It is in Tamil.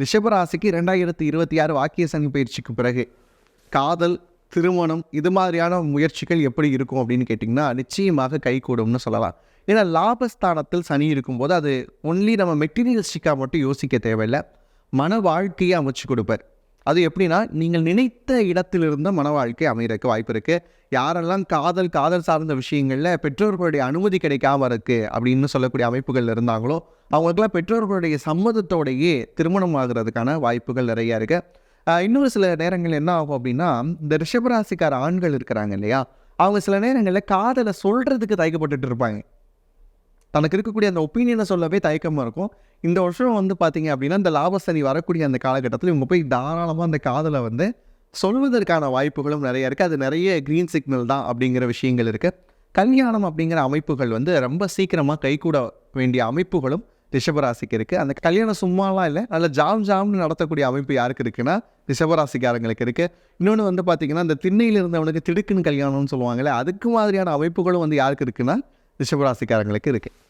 ரிஷபராசிக்கு 2026 வாக்கிய சனி பயிற்சிக்கு பிறகு காதல், திருமணம் இது மாதிரியான முயற்சிகள் எப்படி இருக்கும் அப்படின்னு கேட்டிங்கன்னா நிச்சயமாக கைகூடும்னு சொல்லலாம். ஏன்னா லாபஸ்தானத்தில் சனி இருக்கும்போது அது ஒன்லி நம்ம மெட்டீரியலிஸ்டிக்காக மட்டும் யோசிக்க தேவையில்லை, மன வாழ்க்கையை அமைச்சு கொடுப்பார். அது எப்படின்னா, நீங்கள் நினைத்த இடத்திலிருந்த மன வாழ்க்கை அமைகிறதுக்கு வாய்ப்பு இருக்குது. யாரெல்லாம் காதல் சார்ந்த விஷயங்களில் பெற்றோர்களுடைய அனுமதி கிடைக்காம இருக்குது அப்படின்னு சொல்லக்கூடிய அமைப்புகள் இருந்தாங்களோ அவங்களுக்கெல்லாம் பெற்றோர்களுடைய சம்மதத்தோடையே திருமணம் ஆகிறதுக்கான வாய்ப்புகள் நிறையா இருக்குது. இன்னொரு சில நேரங்கள் என்ன ஆகும் அப்படின்னா, இந்த ரிஷபராசிக்கார ஆண்கள் இருக்கிறாங்க இல்லையா, அவங்க சில நேரங்களில் காதலை சொல்கிறதுக்கு தயக்கப்பட்டுட்டு இருப்பாங்க. தனக்கு இருக்கக்கூடிய அந்த ஒப்பீனியனை சொல்லவே தயக்கமாக இருக்கும். இந்த வருஷம் பார்த்தீங்க அப்படின்னா, இந்த லாபசனி வரக்கூடிய அந்த காலகட்டத்தில் இவங்க போய் தாராளமாக அந்த காதலை சொல்வதற்கான வாய்ப்புகளும் நிறைய இருக்குது. அது நிறைய க்ரீன் சிக்னல் தான் அப்படிங்கிற விஷயங்கள் இருக்குது. கல்யாணம் அப்படிங்கிற அமைப்புகள் ரொம்ப சீக்கிரமாக கைகூட வேண்டிய அமைப்புகளும் ரிஷபராசிக்கு இருக்குது. அந்த கல்யாணம் சும்மாலாம் இல்லை, நல்ல ஜாம்னு நடத்தக்கூடிய அமைப்பு யாருக்கு இருக்குன்னா ரிஷபராசிக்காரங்களுக்கு இருக்குது. இன்னொன்று பார்த்திங்கன்னா, இந்த திண்ணையில் இருந்தவனுக்கு திடுக்குன்னு கல்யாணம்னு சொல்லுவாங்களே, அதுக்கு மாதிரியான அமைப்புகளும் யாருக்கு இருக்குன்னா ரிஷபராசிக்காரங்களுக்கு இருக்குது.